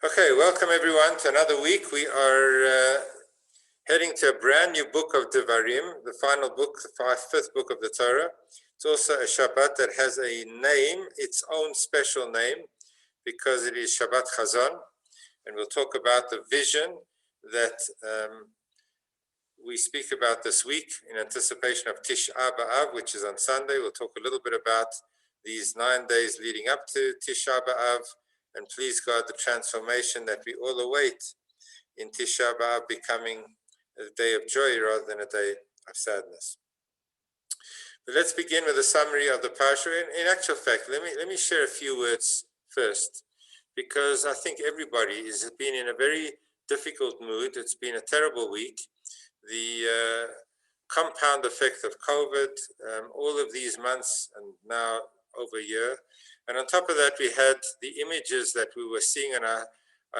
Okay, welcome everyone to another week. We are heading to a brand new book of Devarim, the final book, the fifth book of the Torah. It's also a Shabbat that has a name, its own special name, because it is Shabbat Chazon. And we'll talk about the vision that we speak about this week in anticipation of Tisha B'Av, which is on Sunday. We'll talk a little bit about these 9 days leading up to Tisha B'Av, and please God, the transformation that we all await in Tisha B'Av becoming a day of joy rather than a day of sadness. But let's begin with a summary of the parasha. In actual fact, let me share a few words first, because I think everybody has been in a very difficult mood. It's been a terrible week. The compound effect of COVID, all of these months and now over a year. And on top of that, we had the images that we were seeing on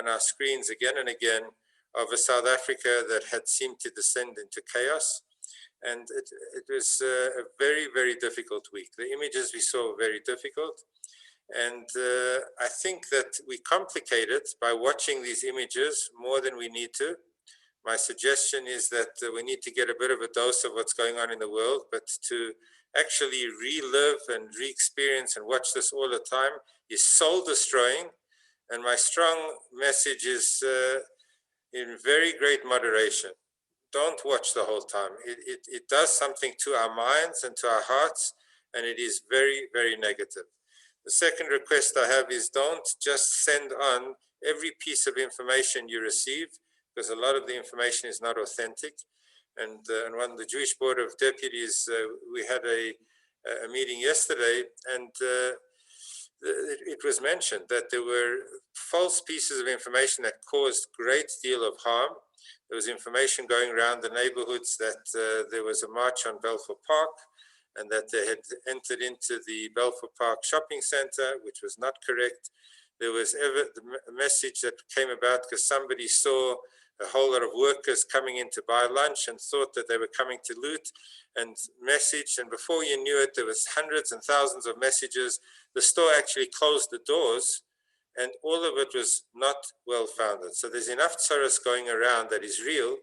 our screens again and again of a South Africa that had seemed to descend into chaos. And it was a very, very difficult week. The images we saw were very difficult. And I think that we complicate it by watching these images more than we need to. My suggestion is that we need to get a bit of a dose of what's going on in the world, but to actually relive and re-experience and watch this all the time is soul destroying. And my strong message is in very great moderation. Don't watch the whole time. It does something to our minds and to our hearts, and it is very, very negative. The second request I have is don't just send on every piece of information you receive, because a lot of the information is not authentic. And on the Jewish Board of Deputies, we had a meeting yesterday, and it was mentioned that there were false pieces of information that caused great deal of harm. There was information going around the neighborhoods that there was a march on Balfour Park, and that they had entered into the Balfour Park shopping center, which was not correct. There was a message that came about because somebody saw a whole lot of workers coming in to buy lunch and thought that they were coming to loot, and messaged, and before you knew it, there was hundreds and thousands of messages. The store actually closed the doors, and all of it was not well founded. So there's enough tsaras going around that is real,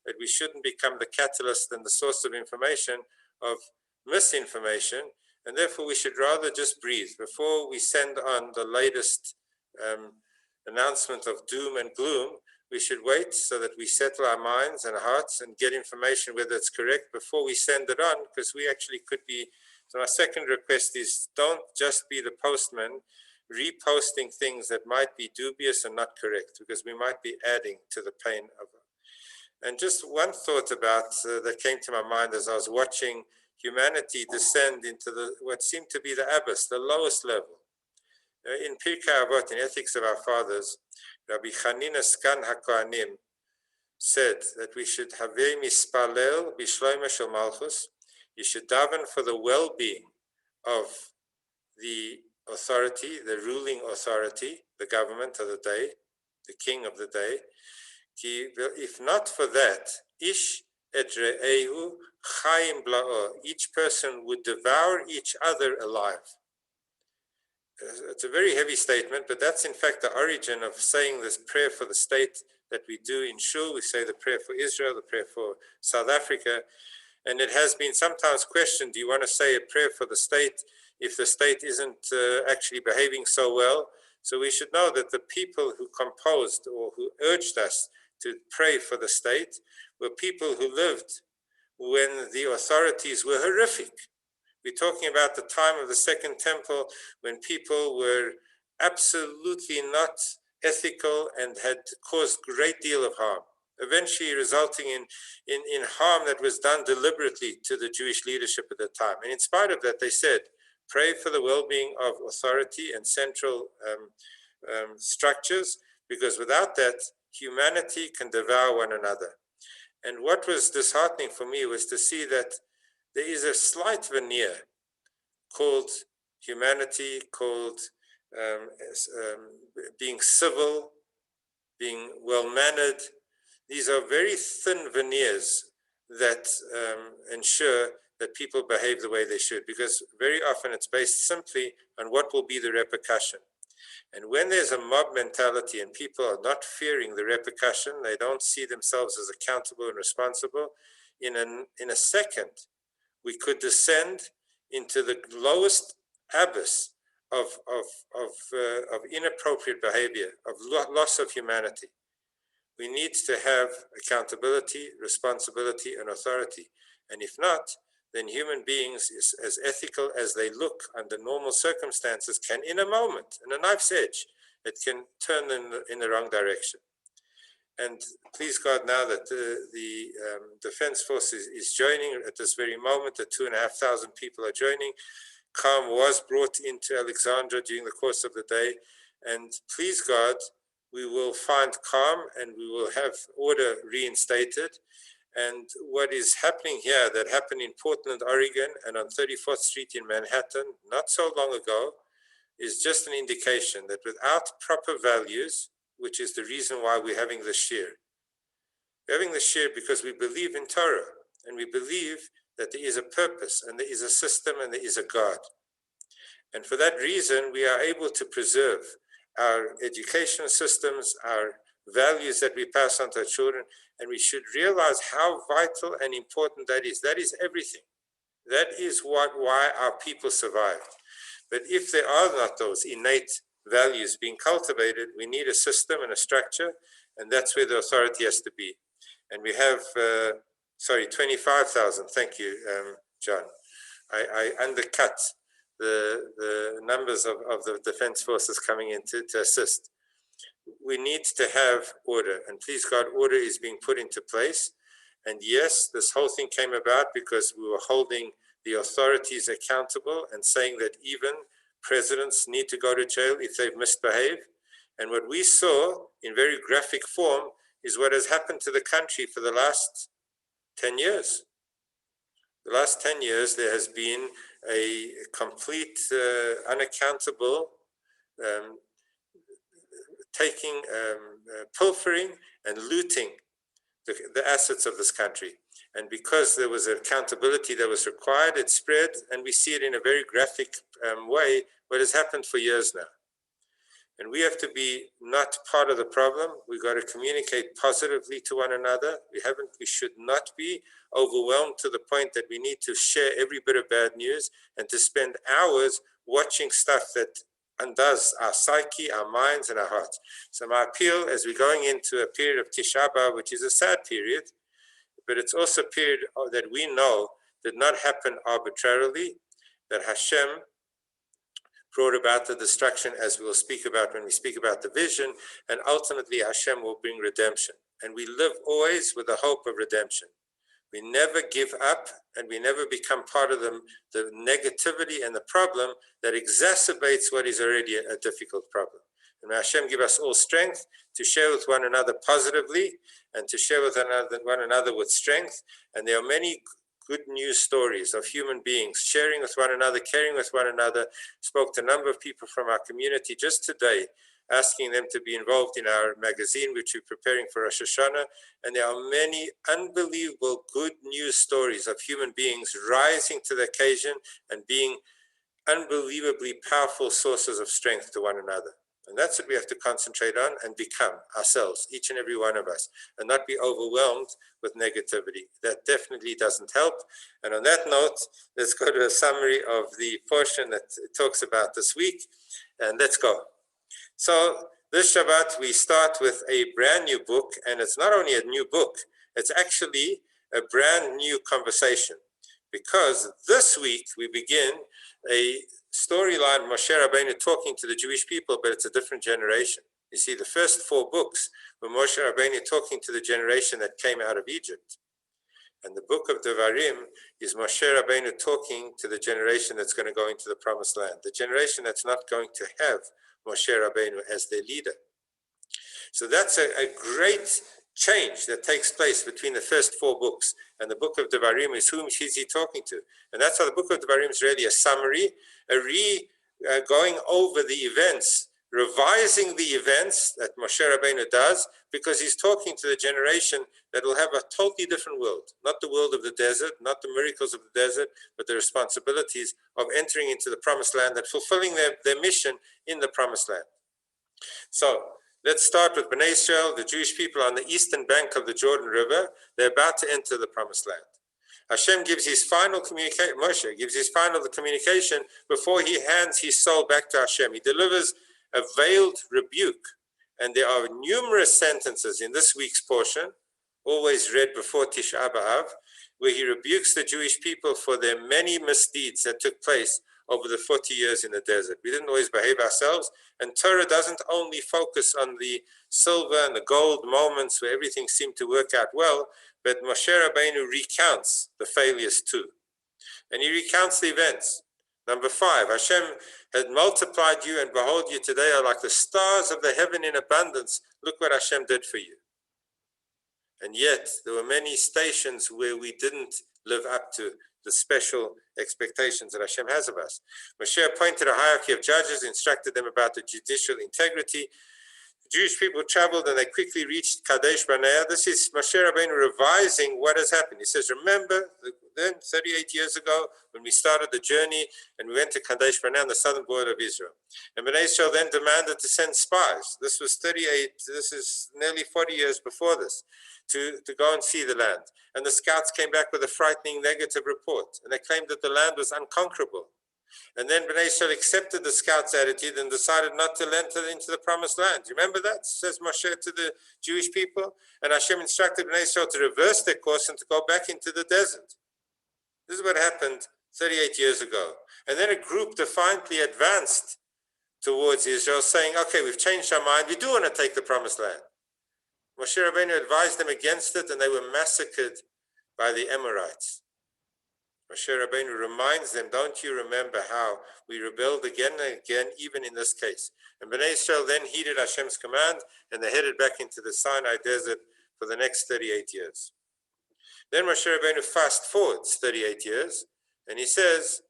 that we shouldn't become the catalyst and the source of information of misinformation, and therefore we should rather just breathe before we send on the latest announcement of doom and gloom. We should wait so that we settle our minds and hearts and get information whether it's correct before we send it on, because we actually could be. So my second request is don't just be the postman reposting things that might be dubious and not correct, because we might be adding to the pain of it. And just one thought about that came to my mind as I was watching humanity descend into what seemed to be the abyss, the lowest level. In Pirkei Avot, in Ethics of Our Fathers, Rabbi Chanina Skan HaKohanim said that we should have mispalel b'shloima shel malchus. You should daven for the well-being of the authority, the ruling authority, the government of the day, the king of the day. If not for that, ish et re'ehu chayim bla'o, each person would devour each other alive. It's a very heavy statement, but that's in fact the origin of saying this prayer for the state that we do in Shul. We say the prayer for Israel, the prayer for South Africa, and it has been sometimes questioned, do you want to say a prayer for the state if the state isn't actually behaving so well? So we should know that the people who composed or who urged us to pray for the state were people who lived when the authorities were horrific. We're talking about the time of the Second Temple, when people were absolutely not ethical and had caused a great deal of harm, eventually resulting in harm that was done deliberately to the Jewish leadership at the time. And in spite of that, they said, pray for the well-being of authority and central structures, because without that, humanity can devour one another. And what was disheartening for me was to see that there is a slight veneer called humanity, called being civil, being well-mannered. These are very thin veneers that ensure that people behave the way they should, because very often it's based simply on what will be the repercussion. And when there's a mob mentality and people are not fearing the repercussion, they don't see themselves as accountable and responsible, in a second, we could descend into the lowest abyss of inappropriate behavior, of loss of humanity. We need to have accountability, responsibility, and authority. And if not, then human beings, as ethical as they look under normal circumstances, can, in a moment, in a knife's edge, it can turn in the wrong direction. And please God, now that the Defense Force is joining at this very moment, that 2,500 people are joining. Calm was brought into Alexandria during the course of the day. And please God, we will find calm and we will have order reinstated. And what is happening here, that happened in Portland, Oregon, and on 34th Street in Manhattan, not so long ago, is just an indication that without proper values, which is the reason why we're having this shir. We're having this shir because we believe in Torah, and we believe that there is a purpose, and there is a system, and there is a God. And for that reason, we are able to preserve our educational systems, our values that we pass on to our children, and we should realize how vital and important that is. That is everything. That is why our people survived. But if there are not those innate values being cultivated, we need a system and a structure, and that's where the authority has to be. And we have, 25,000, thank you, John. I undercut the numbers of the Defense Forces coming in to assist. We need to have order, and please God, order is being put into place. And yes, this whole thing came about because we were holding the authorities accountable and saying that even presidents need to go to jail if they've misbehaved. And what we saw in very graphic form is what has happened to the country for the last 10 years. The last 10 years, there has been a complete unaccountable pilfering and looting the assets of this country. And because there was accountability that was required, it spread, and we see it in a very graphic way, what has happened for years now. And we have to be not part of the problem. We've got to communicate positively to one another. We should not be overwhelmed to the point that we need to share every bit of bad news and to spend hours watching stuff that undoes our psyche, our minds, and our hearts. So my appeal, as we're going into a period of Tisha B'Av, which is a sad period, but it's also a period that we know did not happen arbitrarily, that Hashem brought about the destruction, as we'll speak about when we speak about the vision, and ultimately Hashem will bring redemption. And we live always with the hope of redemption. We never give up, and we never become part of the negativity and the problem that exacerbates what is already a difficult problem. And may Hashem give us all strength to share with one another positively and to share with one another with strength. And there are many good news stories of human beings sharing with one another, caring with one another. Spoke to a number of people from our community just today, asking them to be involved in our magazine, which we're preparing for Rosh Hashanah. And there are many unbelievable good news stories of human beings rising to the occasion and being unbelievably powerful sources of strength to one another. And that's what we have to concentrate on and become ourselves, each and every one of us, and not be overwhelmed with negativity. That definitely doesn't help. And on that note, let's go to a summary of the portion that talks about this week, and let's go. So this Shabbat, we start with a brand new book, and it's not only a new book, it's actually a brand new conversation, because this week we begin a storyline, Moshe Rabbeinu talking to the Jewish people, but it's a different generation. You see, the first 4 books were Moshe Rabbeinu talking to the generation that came out of Egypt. And the book of Devarim is Moshe Rabbeinu talking to the generation that's going to go into the promised land, the generation that's not going to have Moshe Rabbeinu as their leader. So that's a great change that takes place between the first 4 books. And the book of Devarim is whom is he talking to? And that's how the book of Devarim is really a summary, going over the events revising the events that Moshe Rabbeinu does, because he's talking to the generation that will have a totally different world, not the world of the desert, not the miracles of the desert, but the responsibilities of entering into the promised land and fulfilling their mission in the promised land. So let's start with Bnei Israel, the Jewish people on the eastern bank of the Jordan River. They're about to enter the promised land. Hashem gives his final communication, Moshe gives his final communication before he hands his soul back to Hashem. He delivers a veiled rebuke. And there are numerous sentences in this week's portion, always read before Tisha B'Av, where he rebukes the Jewish people for their many misdeeds that took place over the 40 years in the desert. We didn't always behave ourselves, and Torah doesn't only focus on the silver and the gold moments where everything seemed to work out well, but Moshe Rabbeinu recounts the failures too. And he recounts the events. Number 5, Hashem had multiplied you, and behold, you today are like the stars of the heaven in abundance. Look what Hashem did for you. And yet, there were many stations where we didn't live up to the special expectations that Hashem has of us. Moshe appointed a hierarchy of judges, instructed them about the judicial integrity. The Jewish people traveled and they quickly reached Kadesh Barnea. This is Moshe Rabbeinu revising what has happened. He says, remember then 38 years ago when we started the journey and we went to Kadesh Barnea on the southern border of Israel. And Bnei Israel then demanded to send spies. This is nearly 40 years before this, to go and see the land. And the scouts came back with a frightening negative report. And they claimed that the land was unconquerable. And then Bnei Israel accepted the scouts' attitude and decided not to enter into the promised land. You remember that? Says Moshe to the Jewish people. And Hashem instructed Bnei Israel to reverse their course and to go back into the desert. This is what happened 38 years ago. And then a group defiantly advanced towards Israel, saying, okay, we've changed our mind. We do want to take the promised land. Moshe Rabbeinu advised them against it, and they were massacred by the Amorites. Moshe Rabbeinu reminds them, don't you remember how we rebelled again and again, even in this case? And Bnei Israel then heeded Hashem's command, and they headed back into the Sinai desert for the next 38 years. Then Moshe Rabbeinu fast forwards 38 years, and he says,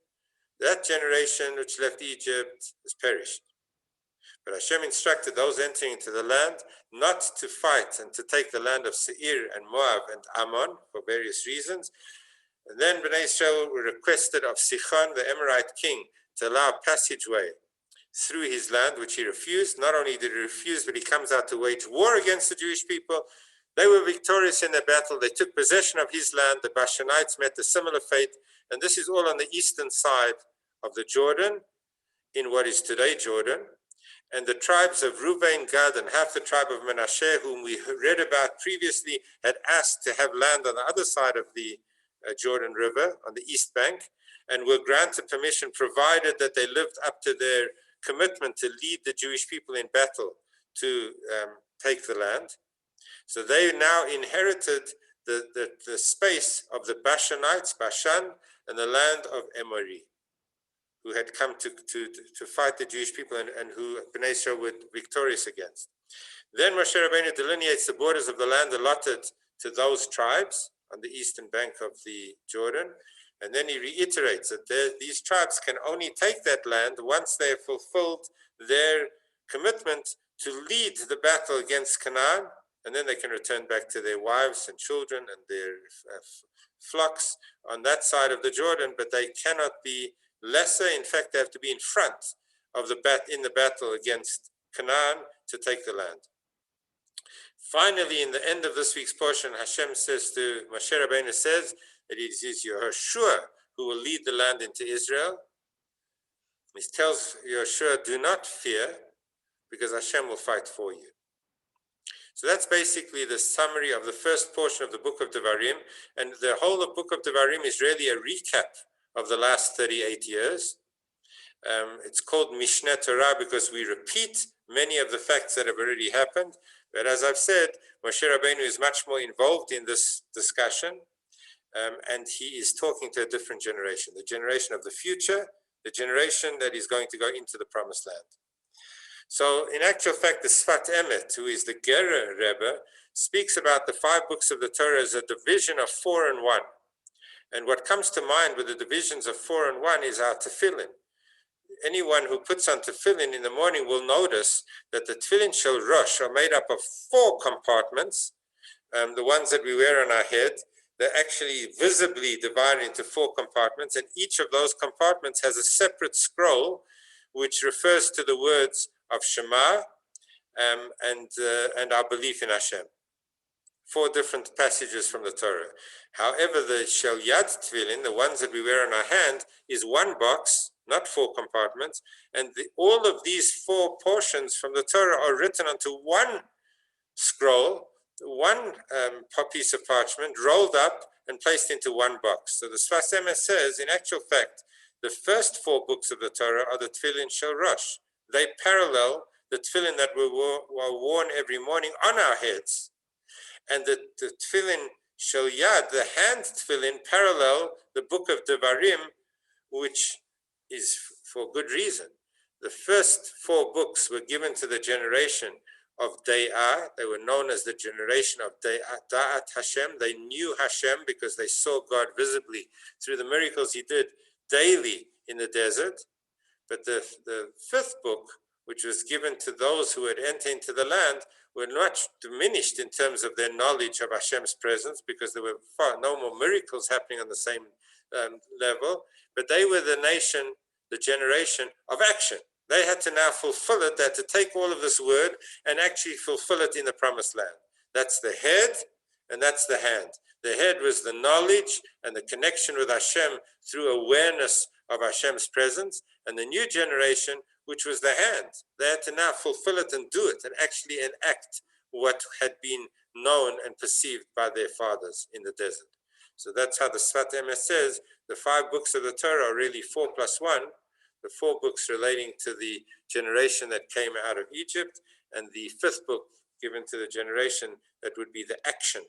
that generation which left Egypt has perished. But Hashem instructed those entering into the land not to fight and to take the land of Seir and Moab and Ammon for various reasons. And then Bnei Israel were requested of Sichon, the Amorite king, to allow passageway through his land, which he refused. Not only did he refuse, but he comes out to wage war against the Jewish people. They were victorious in their battle. They took possession of his land. The Bashanites met a similar fate. And this is all on the eastern side of the Jordan, in what is today Jordan. And the tribes of Reuven, Gad, and half the tribe of Manasseh, whom we read about previously, had asked to have land on the other side of the Jordan River, on the east bank, and were granted permission, provided that they lived up to their commitment to lead the Jewish people in battle to take the land. So they now inherited the space of the Bashanites, Bashan, and the land of Emori, who had come to fight the Jewish people and who Bnei Israel were victorious against. Then Moshe Rabbeinu delineates the borders of the land allotted to those tribes on the eastern bank of the Jordan. And then he reiterates that these tribes can only take that land once they have fulfilled their commitment to lead the battle against Canaan, and then they can return back to their wives and children and their flocks on that side of the Jordan, but they cannot be lesser. In fact, they have to be in front of the battle against Canaan to take the land. Finally, in the end of this week's portion, Hashem says to Moshe Rabbeinu says that it is Yehoshua who will lead the land into Israel. He tells Yehoshua, do not fear, because Hashem will fight for you. So that's basically the summary of the first portion of the book of Devarim. And the whole of book of Devarim is really a recap of the last 38 years. It's called Mishneh Torah because we repeat many of the facts that have already happened. But as I've said, Moshe Rabbeinu is much more involved in this discussion, and he is talking to a different generation, the generation of the future, the generation that is going to go into the promised land. So in actual fact, the Sfat Emet, who is the Gerer Rebbe, speaks about the 5 books of the Torah as a division of 4 and 1. And what comes to mind with the divisions of 4 and 1 is our tefillin. anyone who puts on tefillin in the morning will notice that the tefillin shel rosh are made up of 4 compartments. The ones that we wear on our head, they're actually visibly divided into 4 compartments, and each of those compartments has a separate scroll which refers to the words of Shema and our belief in Hashem. 4 different passages from the Torah. However, the Shel Yad Tefillin, the ones that we wear on our hand, is 1 box, not 4 compartments, and all of these 4 portions from the Torah are written onto 1 scroll, 1 piece of parchment, rolled up and placed into 1 box. So the Sfas Emes says, in actual fact, the first 4 books of the Torah are the Tefillin Shel Rosh. They parallel the tefillin that were worn every morning on our heads. And the tefillin Shel Yad, the hand tefillin, parallel the book of Devarim, which is for good reason. The first 4 books were given to the generation of Da'ah. They were known as the generation of Da'at Hashem. They knew Hashem because they saw God visibly through the miracles he did daily in the desert. But the 5th book, which was given to those who had entered into the land, were much diminished in terms of their knowledge of Hashem's presence, because there were no more miracles happening on the same level. But they were the nation, the generation of action. They had to now fulfill it. They had to take all of this word and actually fulfill it in the promised land. That's the head and that's the hand. The head was the knowledge and the connection with Hashem through awareness of Hashem's presence, and the new generation, which was the hand. They had to now fulfill it and do it and actually enact what had been known and perceived by their fathers in the desert. So that's how the Sfat Emes says the 5 books of the Torah are really 4 plus 1, the 4 books relating to the generation that came out of Egypt, and the 5th book given to the generation that would be the action,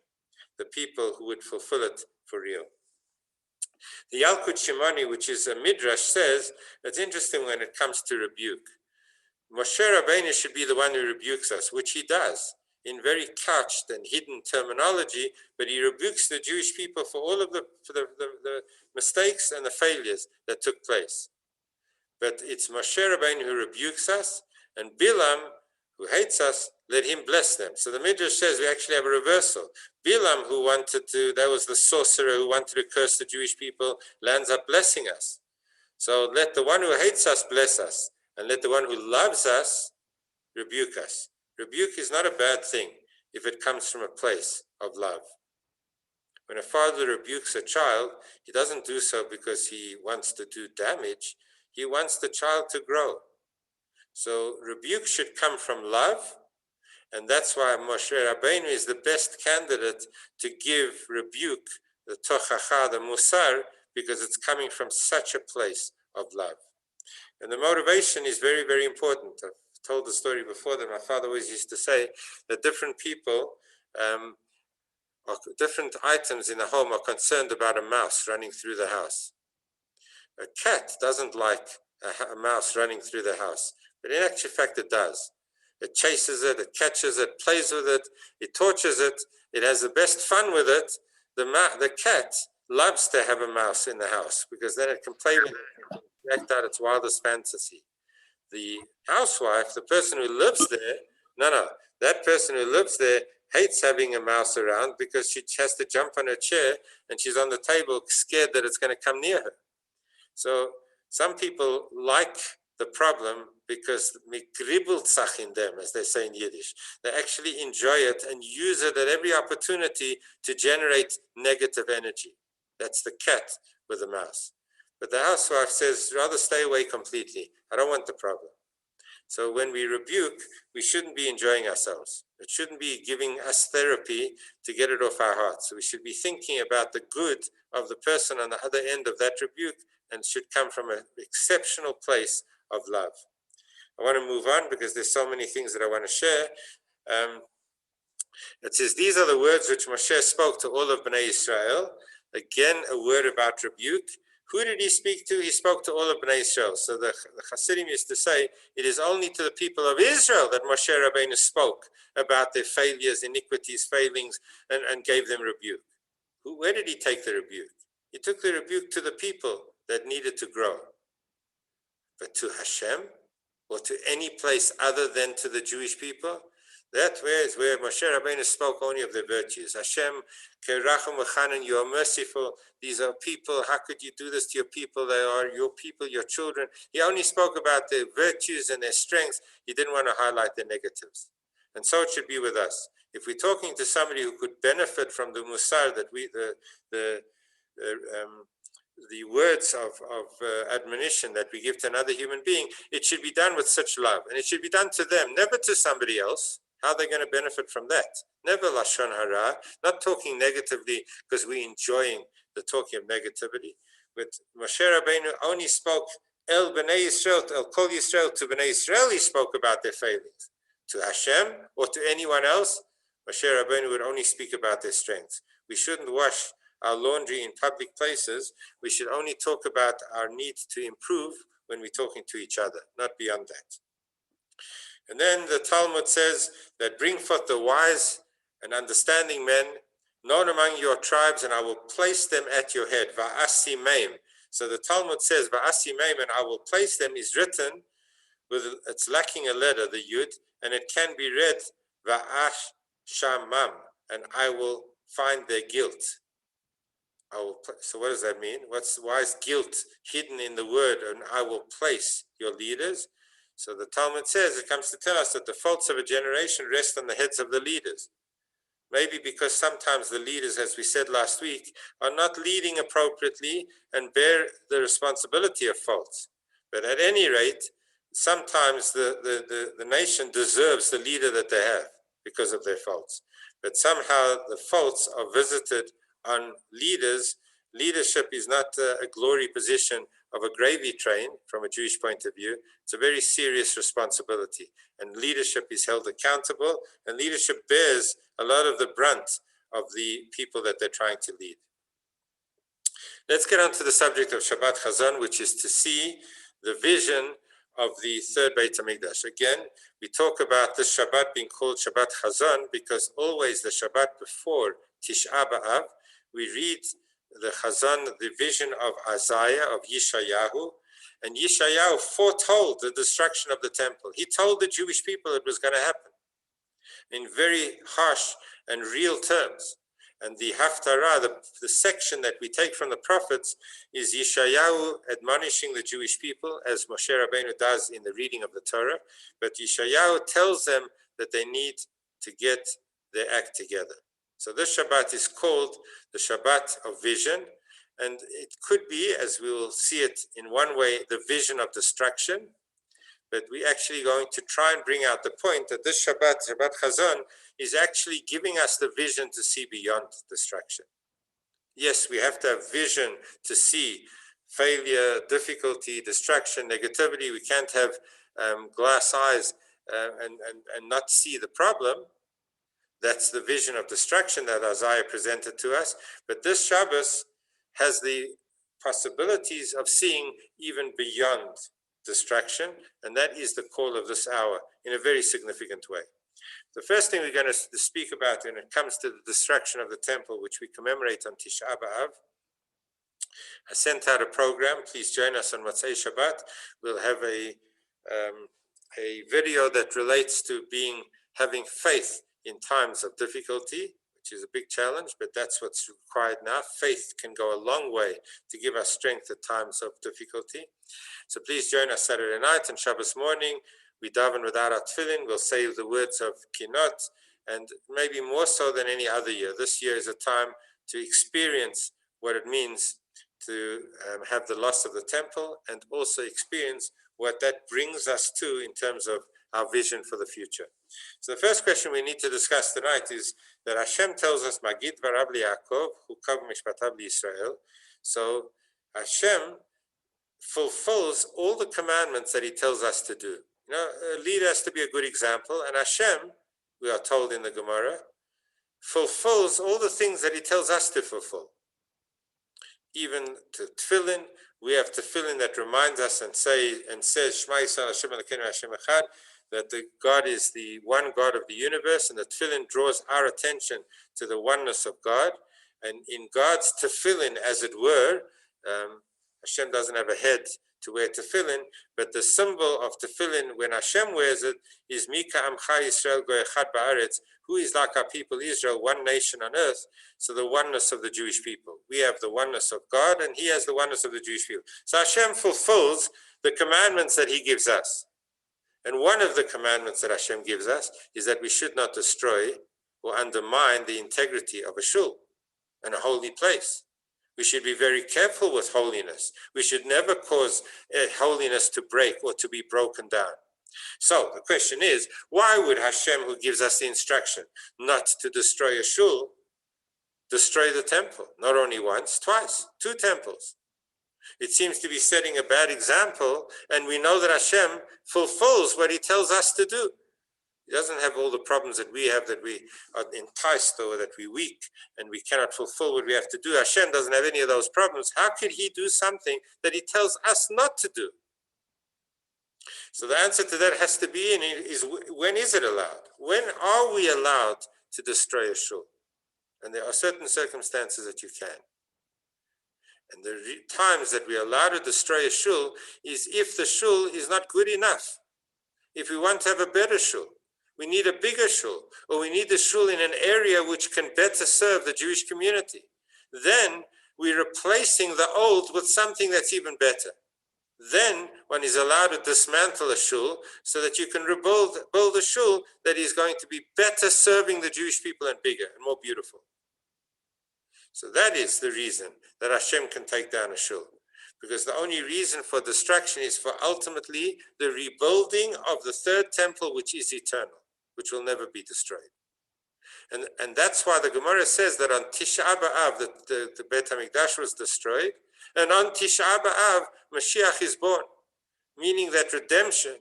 the people who would fulfill it for real. The Yalkut Shimoni, which is a midrash, says it's interesting when it comes to rebuke. Moshe Rabbeinu should be the one who rebukes us, which he does in very couched and hidden terminology, but he rebukes the Jewish people for all of the mistakes and the failures that took place. But it's Moshe Rabbeinu who rebukes us, and Bilam, who hates us, let him bless them. So the Midrash says we actually have a reversal. Bilam, that was the sorcerer who wanted to curse the Jewish people, lands up blessing us. So let the one who hates us bless us, and let the one who loves us rebuke us. Rebuke is not a bad thing if it comes from a place of love. When a father rebukes a child, he doesn't do so because he wants to do damage. He wants the child to grow. So rebuke should come from love, and that's why Moshe Rabbeinu is the best candidate to give rebuke, the tochacha, the musar, because it's coming from such a place of love. And the motivation is very, very important. I've told the story before that my father always used to say that different people, or different items in the home are concerned about a mouse running through the house. A cat doesn't like a mouse running through the house, but in actual fact it does. It chases it, it catches it, plays with it, it tortures it, it has the best fun with it. The cat loves to have a mouse in the house because then it can play with it, act out its wildest fantasy. The housewife, the person who lives there, that person who lives there hates having a mouse around because she has to jump on her chair and she's on the table scared that it's going to come near her. So some people like the problem because in them, as they say in Yiddish. They actually enjoy it and use it at every opportunity to generate negative energy. That's the cat with the mouse. But the housewife says, rather stay away completely. I don't want the problem. So when we rebuke, we shouldn't be enjoying ourselves. It shouldn't be giving us therapy to get it off our hearts. So we should be thinking about the good of the person on the other end of that rebuke, and should come from an exceptional place of love. I want to move on because there's so many things that I want to share. It says, these are the words which Moshe spoke to all of Bnei Israel. Again, a word about rebuke. Who did he speak to? He spoke to all of Bnei Israel. So the Hasidim used to say, it is only to the people of Israel that Moshe Rabbeinu spoke about their failures, iniquities, failings, and gave them rebuke. Where did he take the rebuke? He took the rebuke to the people that needed to grow. but to Hashem, or to any place other than to the Jewish people. That is where Moshe Rabbeinu spoke only of their virtues. Hashem, Kerachim V'chanan, you are merciful. These are people. How could you do this to your people? They are your people, your children. He only spoke about their virtues and their strengths. He didn't want to highlight their negatives. And so it should be with us. If we're talking to somebody who could benefit from the musar that the words of admonition that we give to another human being, it should be done with such love, and it should be done to them, never to somebody else. How are they going to benefit from that? Never lashon hara, not talking negatively because we're enjoying the talking of negativity. But Moshe Rabbeinu only spoke El Bnei Yisrael, El Kol Yisrael, to Bnei Yisrael. He spoke about their failings. To Hashem or to anyone else, Moshe Rabbeinu would only speak about their strengths. We shouldn't wash our laundry in public places. We should only talk about our need to improve when we're talking to each other, not beyond that. And then the Talmud says that bring forth the wise and understanding men, known among your tribes, and I will place them at your head. Va'asimeim. So the Talmud says va'asimeim, and I will place them, is written with, it's lacking a letter, the yud, and it can be read va'ash shamam, and I will find their guilt. So what does that mean? Why is guilt hidden in the word, and I will place your leaders? So the Talmud says, it comes to tell us that the faults of a generation rest on the heads of the leaders. Maybe because sometimes the leaders, as we said last week, are not leading appropriately and bear the responsibility of faults. But at any rate, sometimes the nation deserves the leader that they have because of their faults. But somehow the faults are visited on leaders. Leadership is not a glory position of a gravy train from a Jewish point of view. It's a very serious responsibility, and leadership is held accountable, and leadership bears a lot of the brunt of the people that they're trying to lead. Let's get on to the subject of Shabbat Chazon, which is to see the vision of the third Beit HaMikdash. Again, we talk about this Shabbat being called Shabbat Chazon because always the Shabbat before Tisha B'Av, we read the Chazon, the vision of Isaiah, of Yeshayahu, and Yeshayahu foretold the destruction of the temple. He told the Jewish people it was going to happen in very harsh and real terms. And the Haftarah, the section that we take from the prophets, is Yeshayahu admonishing the Jewish people, as Moshe Rabbeinu does in the reading of the Torah. But Yeshayahu tells them that they need to get their act together. So this Shabbat is called the Shabbat of vision, and it could be, as we will see it in one way, the vision of destruction, but we're actually going to try and bring out the point that this Shabbat, Shabbat Chazon, is actually giving us the vision to see beyond destruction. Yes, we have to have vision to see failure, difficulty, destruction, negativity. We can't have glass eyes and not see the problem. That's the vision of destruction that Isaiah presented to us. But this Shabbos has the possibilities of seeing even beyond destruction, and that is the call of this hour in a very significant way. The first thing we're going to speak about when it comes to the destruction of the temple, which we commemorate on Tisha B'Av, I sent out a program. Please join us on Motzei Shabbat. We'll have a video that relates to having faith in times of difficulty, which is a big challenge, but that's what's required now. Faith can go a long way to give us strength at times of difficulty. So please join us Saturday night and Shabbos morning. We daven without our tefillin. We'll say the words of Kinot, and maybe more so than any other year. This year is a time to experience what it means to have the loss of the temple, and also experience what that brings us to in terms of our vision for the future. So the first question we need to discuss tonight is that Hashem tells us, Magid v'arav Yaakov, hukav mishpatav Yisrael. So Hashem fulfills all the commandments that he tells us to do. You know, a leader has to be a good example, and Hashem, we are told in the Gemara, fulfills all the things that he tells us to fulfill. Even to tefillin, we have tefillin that reminds us and says, Shema Yisrael Hashem Elokeinu Hashem Echad, that the God is the one God of the universe, and the tefillin draws our attention to the oneness of God. And in God's tefillin, as it were, Hashem doesn't have a head to wear tefillin, but the symbol of tefillin when Hashem wears it is Mika Amcha Yisrael Go'echad Ba'aretz, who is like our people Israel, one nation on earth. So the oneness of the Jewish people. We have the oneness of God, and He has the oneness of the Jewish people. So Hashem fulfills the commandments that He gives us. And one of the commandments that Hashem gives us is that we should not destroy or undermine the integrity of a shul and a holy place. We should be very careful with holiness. We should never cause holiness to break or to be broken down. So the question is, why would Hashem, who gives us the instruction not to destroy a shul, destroy the temple? Not only once, twice, 2 temples. It seems to be setting a bad example, and we know that Hashem fulfills what He tells us to do. He doesn't have all the problems that we have, that we are enticed or that we're weak and we cannot fulfill what we have to do. Hashem doesn't have any of those problems. How could He do something that He tells us not to do? So the answer to that has to be is, when is it allowed? When are we allowed to destroy a shul? And there are certain circumstances that you can. And the times that we are allowed to destroy a shul is if the shul is not good enough. If we want to have a better shul, we need a bigger shul, or we need the shul in an area which can better serve the Jewish community. Then we're replacing the old with something that's even better. Then one is allowed to dismantle a shul so that you can build a shul that is going to be better serving the Jewish people and bigger and more beautiful. So that is the reason that Hashem can take down a shul. Because the only reason for destruction is for ultimately the rebuilding of the 3rd temple, which is eternal, which will never be destroyed. And that's why the Gemara says that on Tisha B'Av, the Beit HaMikdash was destroyed, and on Tisha B'Av, Mashiach is born, meaning that redemption,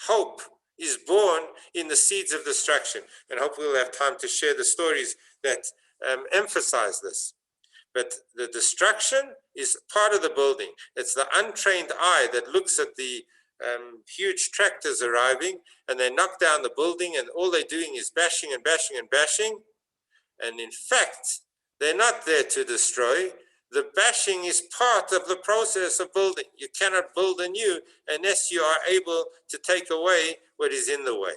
hope, is born in the seeds of destruction. And hopefully we'll have time to share the stories that emphasize this. But the destruction is part of the building. It's the untrained eye that looks at the huge tractors arriving, and they knock down the building, and all they're doing is bashing and bashing and bashing. And in fact, they're not there to destroy. The bashing is part of the process of building. You cannot build anew unless you are able to take away what is in the way.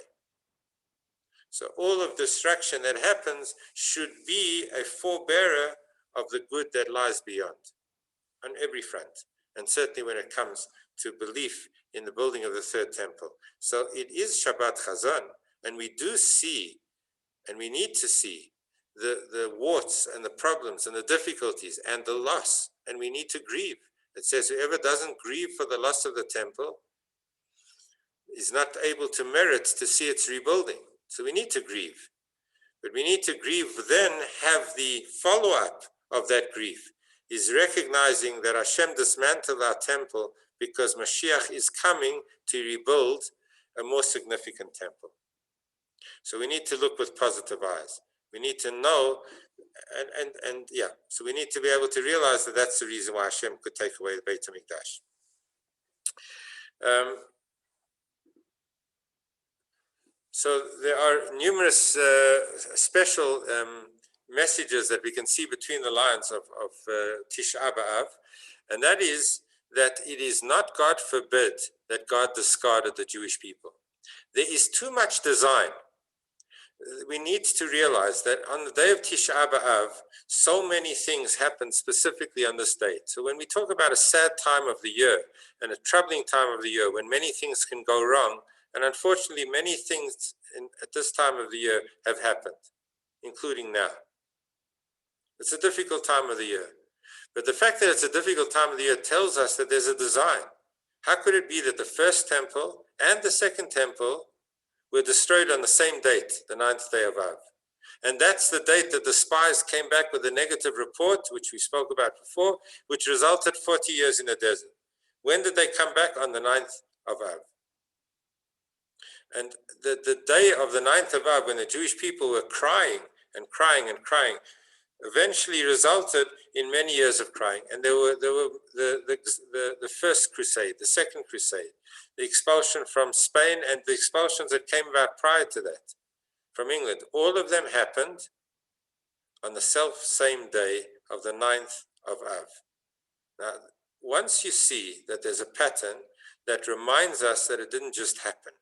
So all of destruction that happens should be a forebearer of the good that lies beyond, on every front, and certainly when it comes to belief in the building of the 3rd temple. So it is Shabbat Chazon, and we do see, and we need to see, the warts and the problems and the difficulties and the loss, and we need to grieve. It says whoever doesn't grieve for the loss of the temple is not able to merit to see its rebuilding. So we need to grieve. But we need to grieve, then have the follow-up of that grief, is recognizing that Hashem dismantled our temple because Mashiach is coming to rebuild a more significant temple. So we need to look with positive eyes. We need to know, so we need to be able to realize that that's the reason why Hashem could take away the Beit HaMikdash. So there are numerous special messages that we can see between the lines of Tisha B'Av, and that is that it is not, God forbid, that God discarded the Jewish people. There is too much design. We need to realize that on the day of Tisha B'Av, so many things happen specifically on this date. So when we talk about a sad time of the year and a troubling time of the year, when many things can go wrong, and unfortunately many things at this time of the year have happened, including now. It's a difficult time of the year. But the fact that it's a difficult time of the year tells us that there's a design. How could it be that the 1st temple and the 2nd temple were destroyed on the same date, the 9th day of Av? And that's the date that the spies came back with a negative report, which we spoke about before, which resulted 40 years in the desert. When did they come back? On the 9th of Av. And the day of the 9th of Av, when the Jewish people were crying and crying and crying, eventually resulted in many years of crying. And there were the first crusade, the second crusade, the expulsion from Spain, and the expulsions that came about prior to that from England. All of them happened on the same day of the 9th of Av. Now, once you see that there's a pattern that reminds us that it didn't just happen.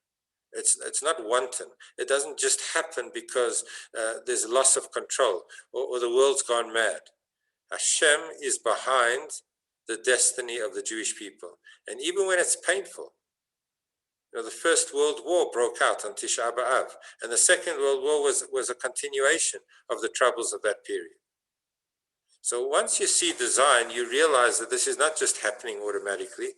It's not wanton. It doesn't just happen because there's a loss of control or the world's gone mad. Hashem is behind the destiny of the Jewish people. And even when it's painful, the First World War broke out on Tisha B'Av, and the Second World War was a continuation of the troubles of that period. So once you see design, you realize that this is not just happening automatically.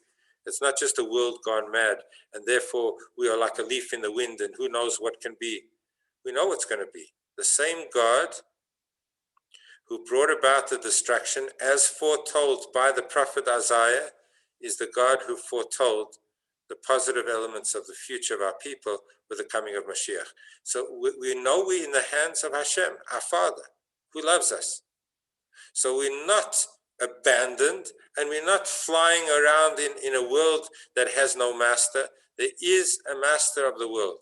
It's not just a world gone mad, and therefore we are like a leaf in the wind, and who knows what can be. We know what's going to be. The same God who brought about the destruction as foretold by the prophet Isaiah is the God who foretold the positive elements of the future of our people with the coming of Mashiach. So we know we're in the hands of Hashem, our Father, who loves us. So we're not abandoned, and we're not flying around in a world that has no master. There is a master of the world.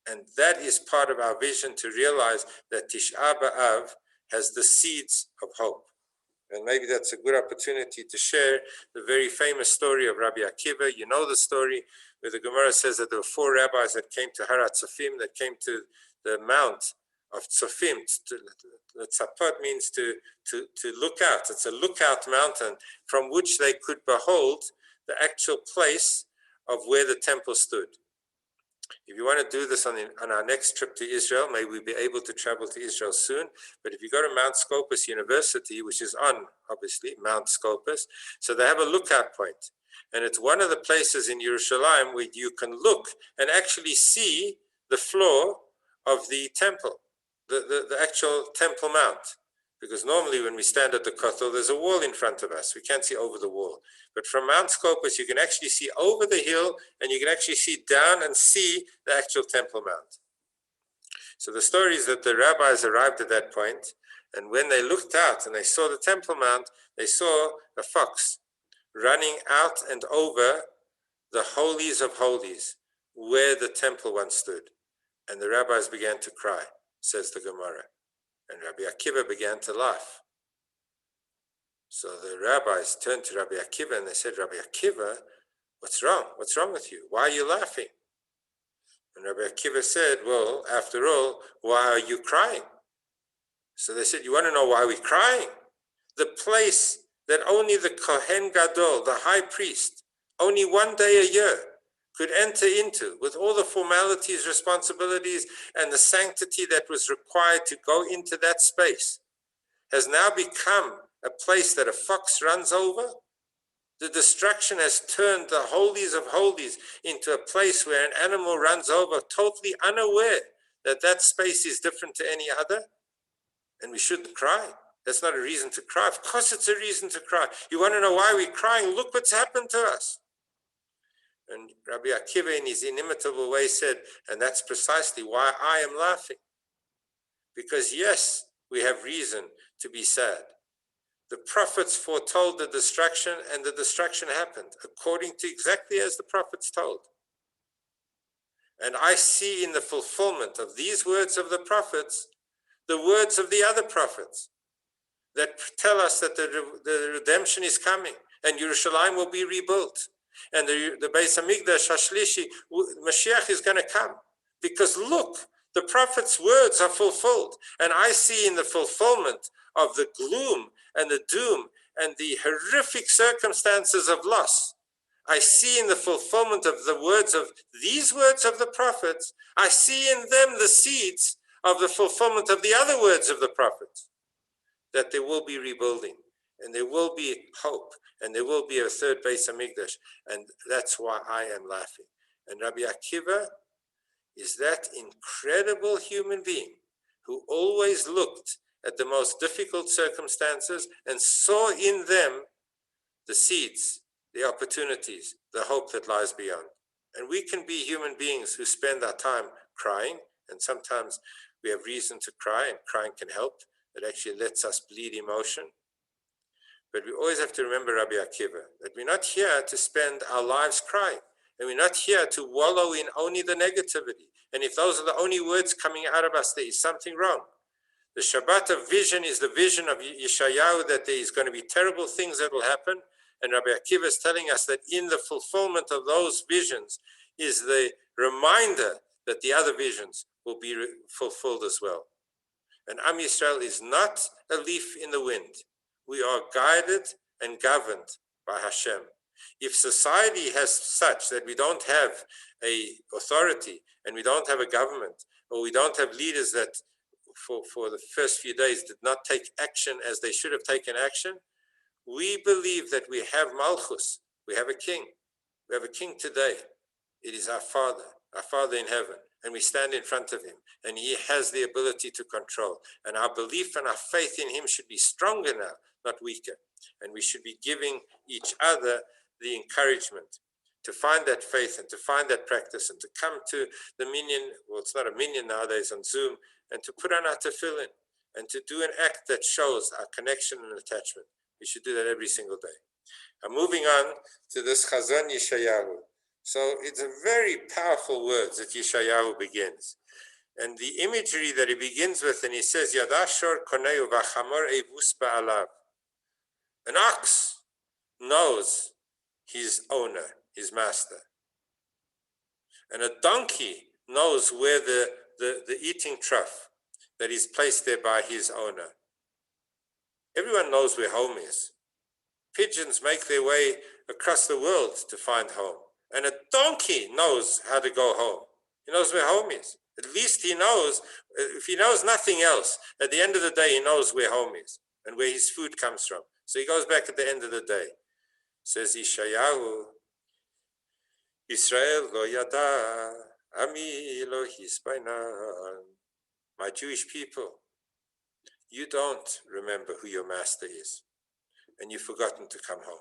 And that is part of our vision, to realize that Tisha B'Av has the seeds of hope. And maybe that's a good opportunity to share the very famous story of Rabbi Akiva. You know the story where the Gemara says that there were 4 rabbis that came to Harat Tzofim, that came to the Mount of Tzofim. The Tzapot means to look out. It's a lookout mountain from which they could behold the actual place of where the temple stood. If you want to do this on our next trip to Israel, may we be able to travel to Israel soon. But if you go to Mount Scopus University, which is on, obviously, Mount Scopus, so they have a lookout point. And it's one of the places in Jerusalem where you can look and actually see the floor of the temple, the actual Temple Mount. Because normally when we stand at the Kotel, there's a wall in front of us. We can't see over the wall. But from Mount Scopus, you can actually see over the hill, and you can actually see down and see the actual Temple Mount. So the story is that the rabbis arrived at that point, and when they looked out and they saw the Temple Mount, they saw a fox running out and over the holies of holies, where the temple once stood. And the rabbis began to cry, says the Gemara. And Rabbi Akiva began to laugh. So the rabbis turned to Rabbi Akiva and they said, Rabbi Akiva, what's wrong? What's wrong with you? Why are you laughing? And Rabbi Akiva said, well, after all, why are you crying? So they said, you want to know why we're crying? The place that only the Kohen Gadol, the high priest, only one day a year could enter into, with all the formalities, responsibilities, and the sanctity that was required to go into that space, has now become a place that a fox runs over. The destruction has turned the holies of holies into a place where an animal runs over, totally unaware that that space is different to any other. And we shouldn't cry. That's not a reason to cry. Of course it's a reason to cry. You want to know why we're crying? Look what's happened to us. And Rabbi Akiva, in his inimitable way, said, and that's precisely why I am laughing. Because yes, we have reason to be sad. The prophets foretold the destruction, and the destruction happened according to exactly as the prophets told. And I see in the fulfillment of these words of the prophets, the words of the other prophets that tell us that the redemption is coming and Yerushalayim will be rebuilt. And the Beis Hamikdash Hashlishi, Mashiach is going to come. Because look, the prophet's words are fulfilled. And I see in the fulfillment of the gloom and the doom and the horrific circumstances of loss, I see in the fulfillment of the words of these words of the prophets, I see in them the seeds of the fulfillment of the other words of the prophets, that there will be rebuilding. And there will be hope, and there will be a third Beis Hamikdash, and that's why I am laughing. And Rabbi Akiva is that incredible human being who always looked at the most difficult circumstances and saw in them the seeds, the opportunities, the hope that lies beyond. And we can be human beings who spend our time crying, and sometimes we have reason to cry, and crying can help. It actually lets us bleed emotion. But we always have to remember, Rabbi Akiva, that we're not here to spend our lives crying. And we're not here to wallow in only the negativity. And if those are the only words coming out of us, there is something wrong. The Shabbat of vision is the vision of Yeshayahu, that there is going to be terrible things that will happen. And Rabbi Akiva is telling us that in the fulfillment of those visions is the reminder that the other visions will be fulfilled as well. And Am Yisrael is not a leaf in the wind. We are guided and governed by Hashem. If society has such that we don't have a authority and we don't have a government, or we don't have leaders that for the first few days did not take action as they should have taken action, we believe that we have Malchus, we have a king. We have a king today. It is our Father in heaven, and we stand in front of him, and he has the ability to control. And our belief and our faith in him should be stronger now, not weaker. And we should be giving each other the encouragement to find that faith and to find that practice and to come to the minyan, well, it's not a minyan nowadays on Zoom, and to put on our tefillin and to do an act that shows our connection and attachment. We should do that every single day. I'm moving on to this Chazon Yeshayahu. So it's a very powerful words that Yeshayahu begins. And the imagery that he begins with, and he says, Yadashor koneu v'chamor evus ba'alav. An ox knows his owner, his master. And a donkey knows where the eating trough that is placed there by his owner. Everyone knows where home is. Pigeons make their way across the world to find home. And a donkey knows how to go home. He knows where home is. At least he knows, if he knows nothing else, at the end of the day, he knows where home is and where his food comes from. So he goes back at the end of the day. Says Yeshayahu, Israel lo yada, ami lo hisbainan. My Jewish people, you don't remember who your master is, and you've forgotten to come home.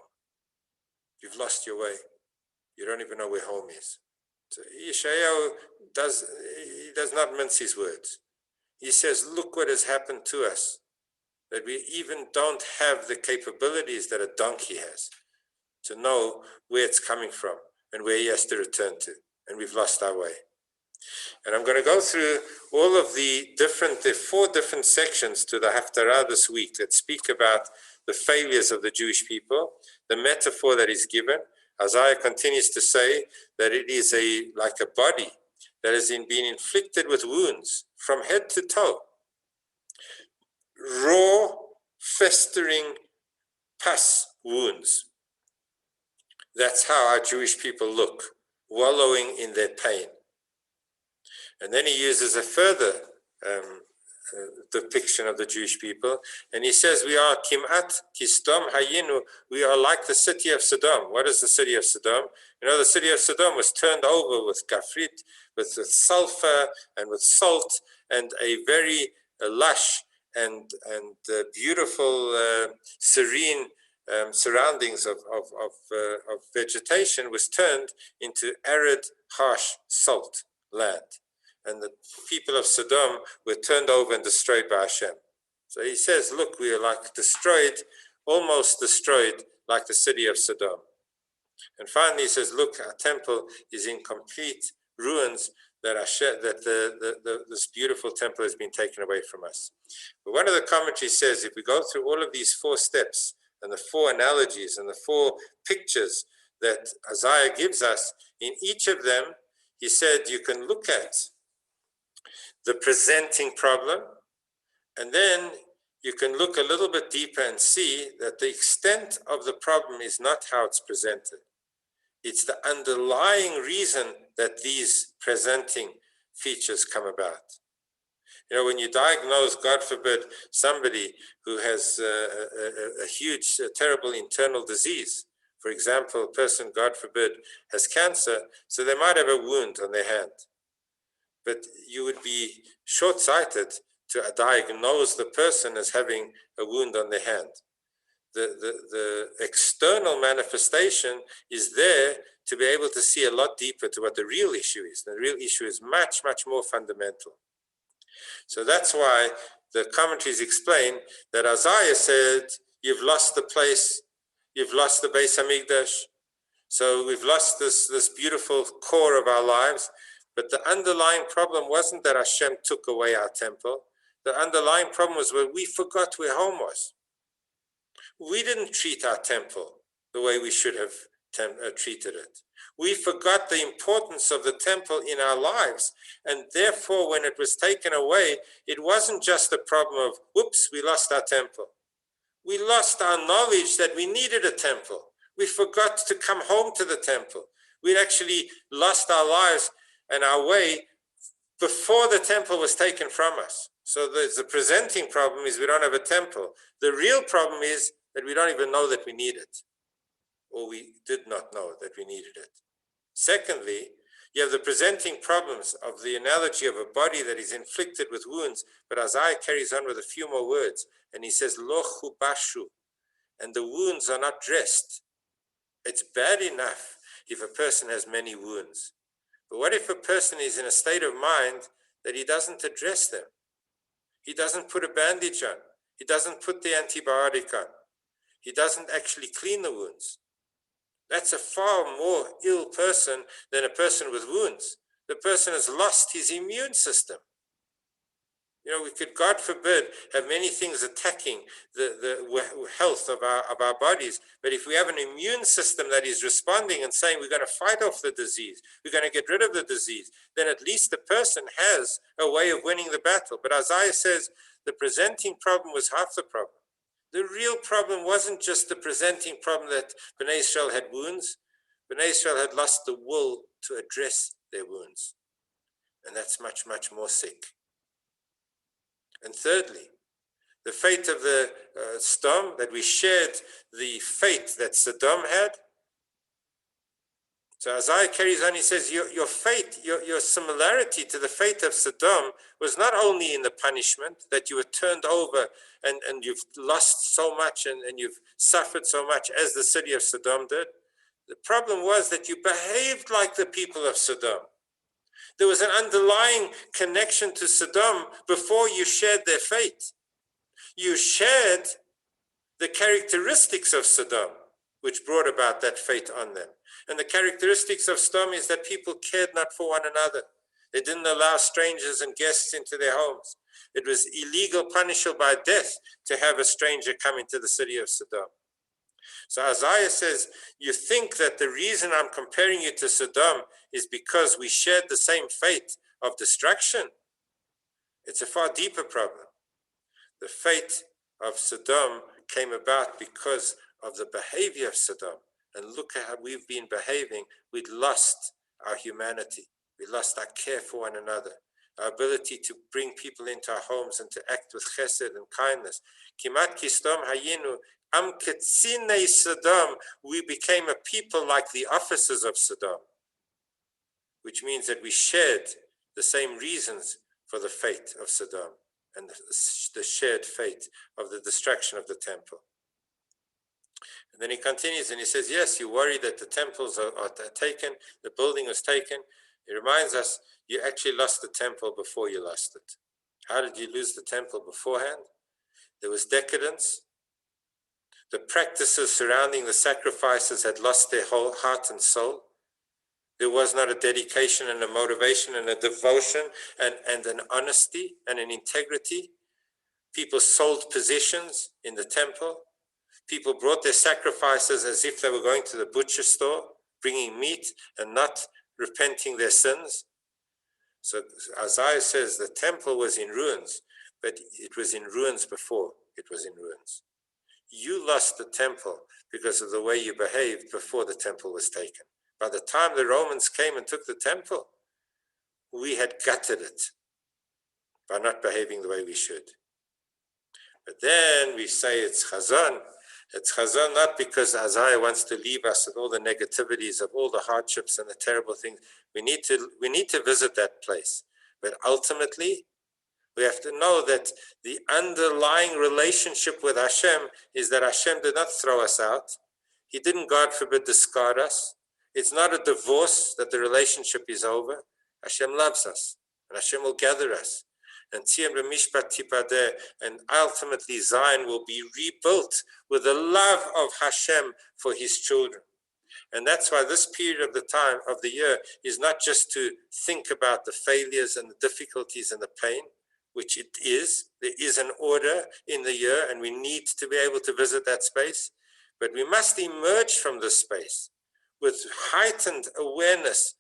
You've lost your way. You don't even know where home is. So Yeshayahu does not mince his words. He says, look what has happened to us, that we even don't have the capabilities that a donkey has to know where it's coming from and where he has to return to, and we've lost our way. And I'm going to go through all of there are 4 different sections to the Haftarah this week that speak about the failures of the Jewish people, the metaphor that is given. Isaiah continues to say that it is like a body that has been inflicted with wounds from head to toe. Raw, festering pus wounds. That's how our Jewish people look, wallowing in their pain. And then he uses a further depiction of the Jewish people, and he says, we are kimat kisdom hayinu, we are like the city of Sodom. What is the city of Sodom? You know, the city of Sodom was turned over with gafrit, with sulfur and with salt, and a very lush and beautiful, serene surroundings of vegetation was turned into arid, harsh salt land. And the people of Sodom were turned over and destroyed by Hashem. So he says, look, we are like destroyed, almost destroyed, like the city of Sodom. And finally he says, look, our temple is in complete ruins, that this beautiful temple has been taken away from us. But one of the commentaries says, if we go through all of these 4 steps and the 4 analogies and the 4 pictures that Isaiah gives us, in each of them, he said, you can look at the presenting problem, and then you can look a little bit deeper and see that the extent of the problem is not how it's presented. It's the underlying reason that these presenting features come about. You know, when you diagnose, God forbid, somebody who has a huge, terrible internal disease, for example, a person, God forbid, has cancer, so they might have a wound on their hand. But you would be short-sighted to diagnose the person as having a wound on their hand. The external manifestation is there to be able to see a lot deeper to what the real issue is. The real issue is much, much more fundamental. So that's why the commentaries explain that Isaiah said, you've lost the place, you've lost the Beis Hamikdash, so we've lost this beautiful core of our lives. But the underlying problem wasn't that Hashem took away our temple. The underlying problem was where we forgot where home was. We didn't treat our temple the way we should have treated it. We forgot the importance of the temple in our lives, and therefore when it was taken away, it wasn't just a problem of, whoops, we lost our temple. We lost our knowledge that we needed a temple. We forgot to come home to the temple. We actually lost our lives and our way before the temple was taken from us. So the presenting problem is we don't have a temple. The real problem is that we don't even know that we need it, or we did not know that we needed it. Secondly, you have the presenting problems of the analogy of a body that is inflicted with wounds, but Isaiah carries on with a few more words, and he says, Lo chubashu, and the wounds are not dressed. It's bad enough if a person has many wounds. But what if a person is in a state of mind that he doesn't address them? He doesn't put a bandage on. He doesn't put the antibiotic on. He doesn't actually clean the wounds. That's a far more ill person than a person with wounds. The person has lost his immune system. We could, God forbid, have many things attacking the health of our bodies. But if we have an immune system that is responding and saying we're going to fight off the disease, we're going to get rid of the disease, then at least the person has a way of winning the battle. But Isaiah says the presenting problem was half the problem. The real problem wasn't just the presenting problem that Bnei Israel had wounds. Bnei Israel had lost the will to address their wounds. And that's much, much more sick. And thirdly, the fate of the Sodom, that we shared the fate that Sodom had. So Isaiah carries on, he says, your fate, your similarity to the fate of Sodom was not only in the punishment, that you were turned over and you've lost so much and you've suffered so much as the city of Sodom did. The problem was that you behaved like the people of Sodom. There was an underlying connection to Sodom before you shared their fate. You shared the characteristics of Sodom, which brought about that fate on them. And the characteristics of Sodom is that people cared not for one another. They didn't allow strangers and guests into their homes. It was illegal, punishable by death, to have a stranger come into the city of Sodom. So Isaiah says, you think that the reason I'm comparing you to Sodom is because we shared the same fate of destruction. It's a far deeper problem. The fate of Sodom came about because of the behavior of Sodom. And look at how we've been behaving. We'd lost our humanity. We lost our care for one another, our ability to bring people into our homes and to act with chesed and kindness. Kimat kistom hayinu am ketzinei Sodom. We became a people like the officers of Sodom, which means that we shared the same reasons for the fate of Sodom and the shared fate of the destruction of the temple. And then he continues and he says, yes, you worry that the temples are taken, the building was taken. He reminds us, you actually lost the temple before you lost it. How did you lose the temple beforehand? There was decadence. The practices surrounding the sacrifices had lost their whole heart and soul. There was not a dedication and a motivation and a devotion and an honesty and an integrity. People sold positions in the temple. People brought their sacrifices as if they were going to the butcher store, bringing meat and not repenting their sins. So Isaiah says the temple was in ruins, but it was in ruins before it was in ruins. You lost the temple because of the way you behaved before the temple was taken. By the time the Romans came and took the temple, we had gutted it by not behaving the way we should. But then we say it's Chazon. It's Chazon not because Isaiah wants to leave us with all the negativities of all the hardships and the terrible things. We need to visit that place. But ultimately, we have to know that the underlying relationship with Hashem is that Hashem did not throw us out. He didn't, God forbid, discard us. It's not a divorce that the relationship is over. Hashem loves us, and Hashem will gather us. And ultimately Zion will be rebuilt with the love of Hashem for his children. And that's why this period of the time of the year is not just to think about the failures and the difficulties and the pain, which it is. There is an order in the year, and we need to be able to visit that space. But we must emerge from this space with heightened awareness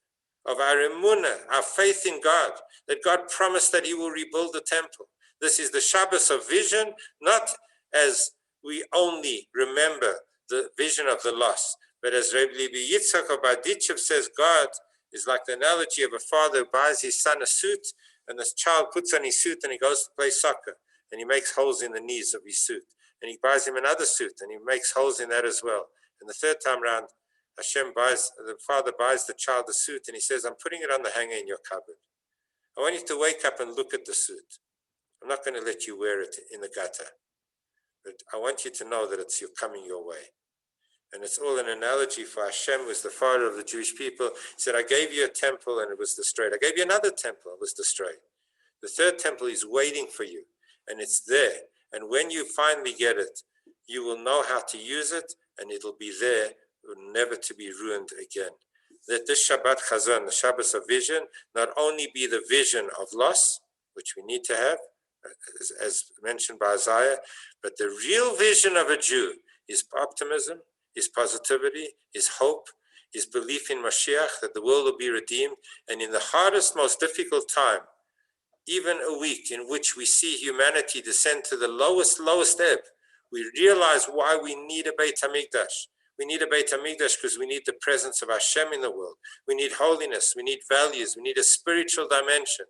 of our emunah, our faith in God, that God promised that he will rebuild the temple. This is the Shabbos of vision, not as we only remember the vision of the loss, but as Rabbi Yitzchak of Berditchev says, God is like the analogy of a father who buys his son a suit, and this child puts on his suit and he goes to play soccer, and he makes holes in the knees of his suit. And he buys him another suit, and he makes holes in that as well. And the third time round, the father buys the child a suit, and he says, I'm putting it on the hanger in your cupboard. I want you to wake up and look at the suit. I'm not going to let you wear it in the gutter, but I want you to know that it's coming your way. And it's all an analogy for Hashem, who was the father of the Jewish people. He said, I gave you a temple and it was destroyed. I gave you another temple, it was destroyed. The third temple is waiting for you, and it's there. And when you finally get it, you will know how to use it, and it'll be there, never to be ruined again. Let this Shabbat Chazon, the Shabbos of vision, not only be the vision of loss, which we need to have, as mentioned by Isaiah, but the real vision of a Jew is optimism, is positivity, is hope, is belief in Mashiach, that the world will be redeemed. And in the hardest, most difficult time, even a week in which we see humanity descend to the lowest ebb, we realize why we need a Beit HaMikdash. We need a Beit HaMikdash because we need the presence of Hashem in the world. We need holiness, we need values, we need a spiritual dimension.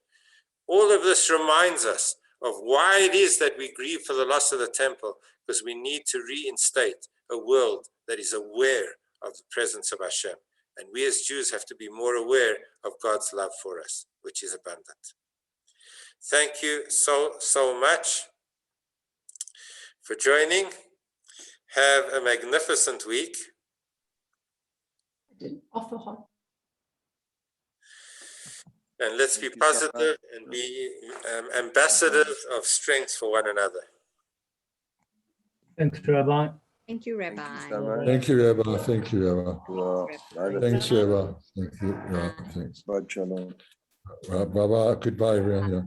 All of this reminds us of why it is that we grieve for the loss of the temple, because we need to reinstate a world that is aware of the presence of Hashem. And we as Jews have to be more aware of God's love for us, which is abundant. Thank you so much for joining. Have a magnificent week. And let's be positive and be ambassadors of strength for one another. Thanks, Rabbi. Thank you, Rabbi. Thank you, Rabbi. Thank you, Rabbi. Thanks, Rabbi. Thank you. Yeah, thanks. Bye, Goodbye, everyone. Yeah.